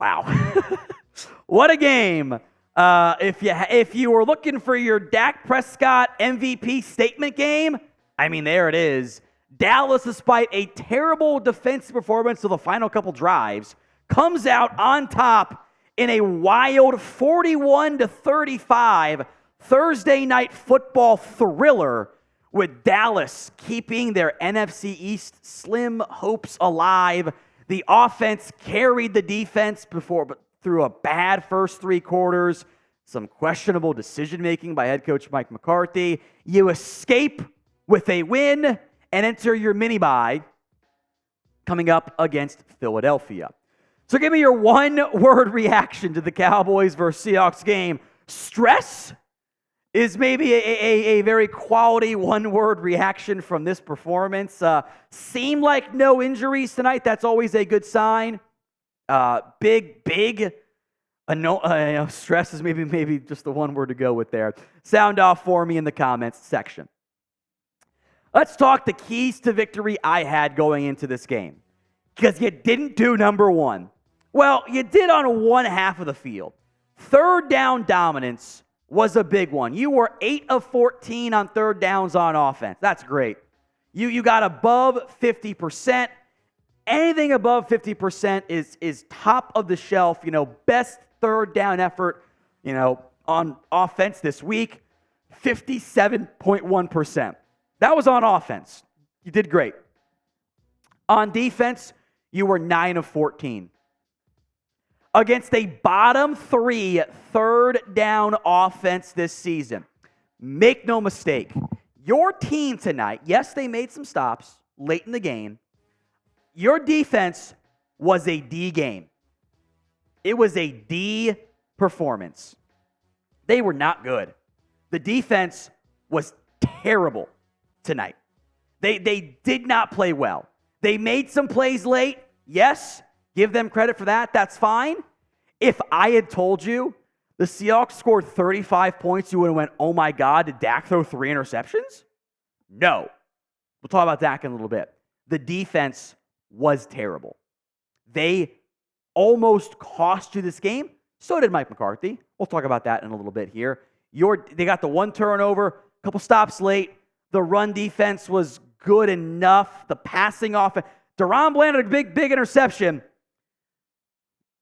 Wow. What a game. If you were looking for your Dak Prescott MVP statement game, I mean, there it is. Dallas, despite a terrible defensive performance of the final couple drives, comes out on top in a wild 41-35 Thursday night football thriller, with Dallas keeping their NFC East slim hopes alive. The offense carried the defense through a bad first three quarters, some questionable decision-making by head coach Mike McCarthy. You escape with a win and enter your mini-bye coming up against Philadelphia. So give me your one-word reaction to the Cowboys versus Seahawks game. Stress is maybe a very quality one-word reaction from this performance. Seemed like no injuries tonight. That's always a good sign. Stress is maybe just the one word to go with there. Sound off for me in the comments section. Let's talk the keys to victory I had going into this game. Because you didn't do number one. Well, you did on one half of the field. Third down dominance was a big one. You were 8 of 14 on third downs on offense. That's great. You got above 50%. Anything above 50% is top of the shelf, best third down effort, on offense this week, 57.1%. That was on offense. You did great. On defense, you were 9 of 14. Against a bottom 3 third down offense this season. Make no mistake, your team tonight, yes, they made some stops late in the game. Your defense was a D game. It was a D performance. They were not good. The defense was terrible tonight. They did not play well. They made some plays late. Yes, give them credit for that. That's fine. If I had told you the Seahawks scored 35 points, you would have went, oh my God, did Dak throw 3 interceptions? No. We'll talk about Dak in a little bit. The defense was terrible. They almost cost you this game. So did Mike McCarthy. We'll talk about that in a little bit here. They got the one turnover, a couple stops late. The run defense was good enough. The passing offense. Deron Bland had a big interception.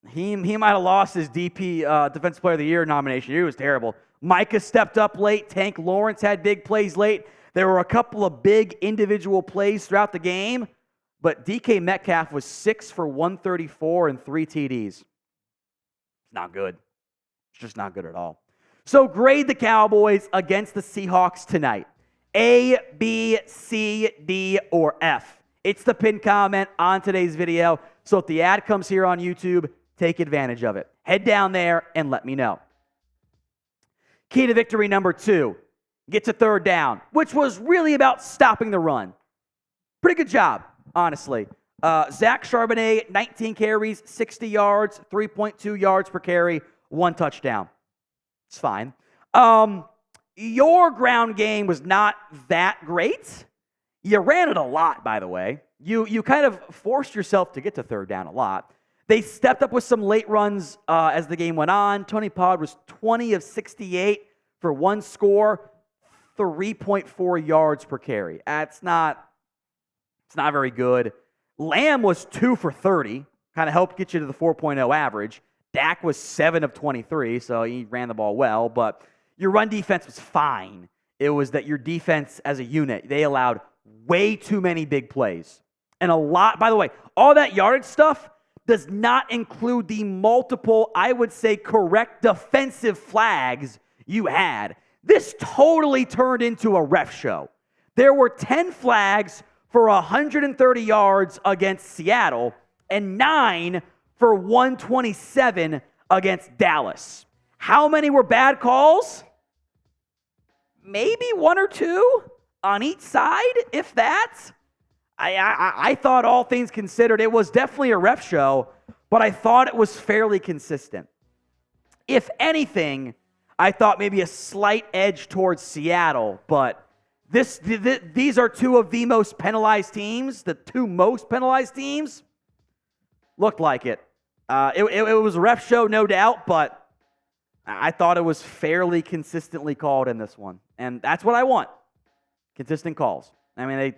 He might have lost his DP Defensive Player of the Year nomination. He was terrible. Micah stepped up late. Tank Lawrence had big plays late. There were a couple of big individual plays throughout the game. But DK Metcalf was 6 for 134 and 3 TDs. It's not good. It's just not good at all. So grade the Cowboys against the Seahawks tonight. A, B, C, D, or F. It's the pinned comment on today's video. So if the ad comes here on YouTube, take advantage of it. Head down there and let me know. Key to victory number 2. Get to third down, which was really about stopping the run. Pretty good job. Honestly. Zach Charbonnet, 19 carries, 60 yards, 3.2 yards per carry, 1 touchdown. It's fine. Your ground game was not that great. You ran it a lot, by the way. You kind of forced yourself to get to third down a lot. They stepped up with some late runs as the game went on. Tony Pollard was 20 of 68 for 1 score, 3.4 yards per carry. It's not very good. Lamb was 2 for 30, kind of helped get you to the 4.0 average. Dak was 7 of 23, so he ran the ball well, but your run defense was fine. It was that your defense as a unit, they allowed way too many big plays. And a lot, by the way, all that yardage stuff does not include the multiple, I would say, correct defensive flags you had. This totally turned into a ref show. There were 10 flags for 130 yards against Seattle and 9 for 127 against Dallas. How many were bad calls? Maybe 1 or 2 on each side, if that. I thought all things considered, it was definitely a ref show, but I thought it was fairly consistent. If anything, I thought maybe a slight edge towards Seattle, but these are 2 of the most penalized teams. The 2 most penalized teams looked like it. It was a ref show, no doubt, but I thought it was fairly consistently called in this one. And that's what I want. Consistent calls. I mean, they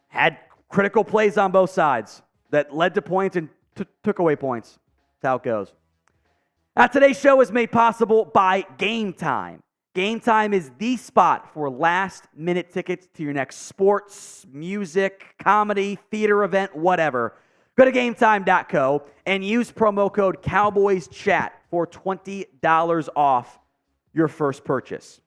had critical plays on both sides that led to points and took away points. That's how it goes. Now, today's show is made possible by Game Time. Game Time is the spot for last-minute tickets to your next sports, music, comedy, theater event, whatever. Go to GameTime.co and use promo code CowboysChat for $20 off your first purchase.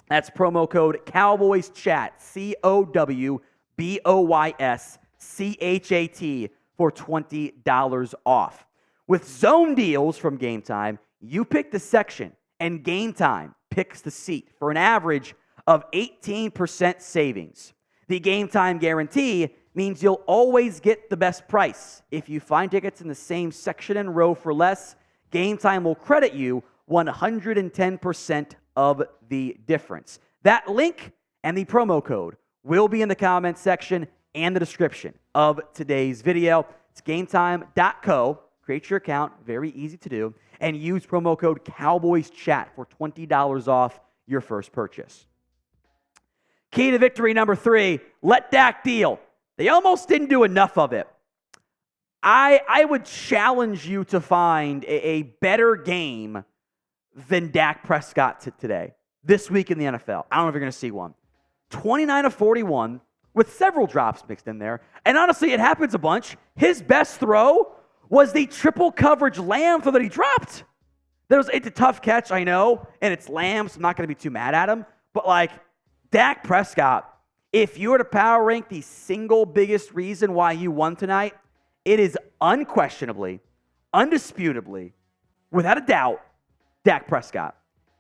That's promo code CowboysChat, CowboysChat, for $20 off. With zone deals from Game Time, you pick the section, and Game Time picks the seat for an average of 18% savings. The Game Time guarantee means you'll always get the best price. If you find tickets in the same section and row for less, Game Time will credit you 110% of the difference. That link and the promo code will be in the comments section and the description of today's video. It's GameTime.co. Create your account, very easy to do, and use promo code CowboysChat for $20 off your first purchase. Key to victory number 3, let Dak deal. They almost didn't do enough of it. I would challenge you to find a better game than Dak Prescott today, this week in the NFL. I don't know if you're going to see one. 29 of 41 with several drops mixed in there. And honestly, it happens a bunch. His best throw was the triple coverage Lamb throw that he dropped. It's a tough catch, I know, and it's Lamb, so I'm not going to be too mad at him. But Dak Prescott, if you were to power rank the single biggest reason why you won tonight, it is unquestionably, undisputably, without a doubt, Dak Prescott.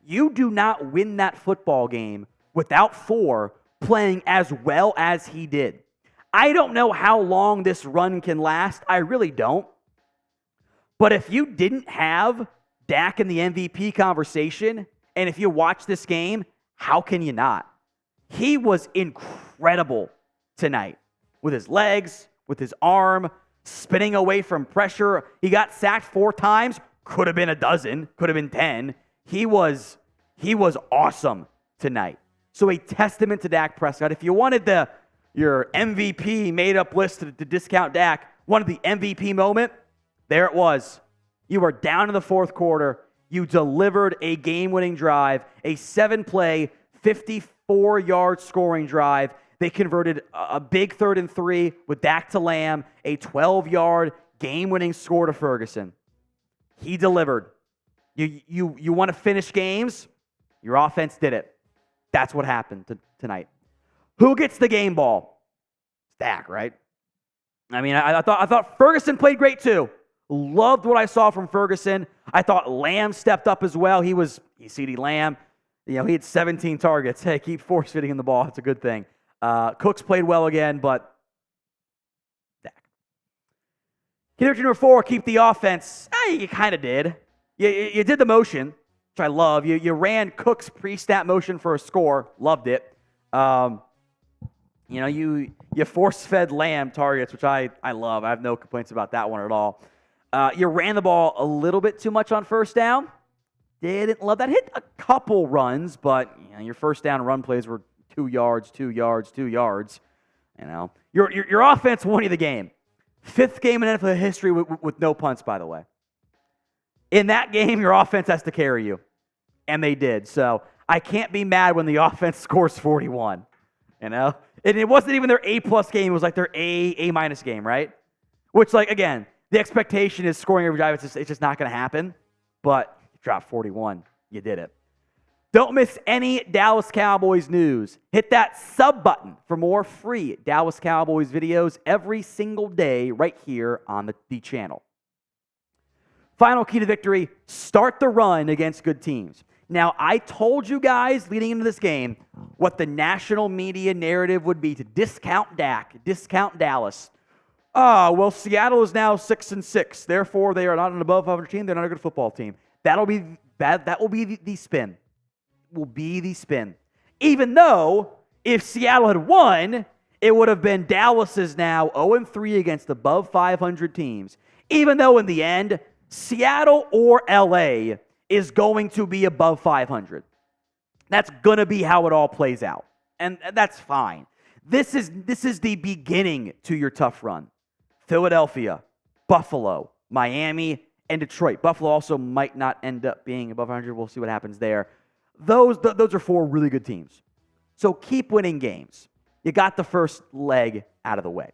You do not win that football game without 4 playing as well as he did. I don't know how long this run can last. I really don't. But if you didn't have Dak in the MVP conversation, and if you watch this game, how can you not? He was incredible tonight with his legs, with his arm, spinning away from pressure. He got sacked 4 times. Could have been a dozen. Could have been 10. He was awesome tonight. So a testament to Dak Prescott. If you wanted your MVP made-up list to discount Dak, wanted the MVP moment, there it was. You were down in the fourth quarter. You delivered a game-winning drive, a 7-play, 54-yard scoring drive. They converted a big 3rd and 3 with Dak to Lamb, a 12-yard game-winning score to Fergsuon. He delivered. You want to finish games? Your offense did it. That's what happened tonight. Who gets the game ball? Dak, right? I mean, I thought Fergsuon played great too. Loved what I saw from Fergsuon. I thought Lamb stepped up as well. He's CeeDee Lamb. He had 17 targets. Hey, keep force-fitting him the ball. It's a good thing. Cooks played well again, but Dak. Key number 4, keep the offense. You kind of did. You did the motion, which I love. You ran Cooks pre-snap motion for a score. Loved it. You force-fed Lamb targets, which I love. I have no complaints about that one at all. You ran the ball a little bit too much on first down. Didn't love that. Hit a couple runs, but your first down run plays were 2 yards, 2 yards, 2 yards. Your offense won you the game. 5th game in NFL history with no punts, by the way. In that game, your offense has to carry you, and they did. So I can't be mad when the offense scores 41. And it wasn't even their A+ game. It was like their A- game, right? Which, again, the expectation is scoring every drive. It's just not going to happen. But you dropped 41. You did it. Don't miss any Dallas Cowboys news. Hit that sub button for more free Dallas Cowboys videos every single day right here on the channel. Final key to victory, start the run against good teams. Now, I told you guys leading into this game what the national media narrative would be to discount Dak, discount Dallas. Well, Seattle is now 6-6. Therefore, they are not an above 500 team. They're not a good football team. That will be the spin. Will be the spin. Even though if Seattle had won, it would have been Dallas is now 0-3 against above 500 teams. Even though in the end, Seattle or LA is going to be above 500. That's going to be how it all plays out. And that's fine. This is the beginning to your tough run. Philadelphia, Buffalo, Miami, and Detroit. Buffalo also might not end up being above 100. We'll see what happens there. Those are 4 really good teams. So keep winning games. You got the first leg out of the way.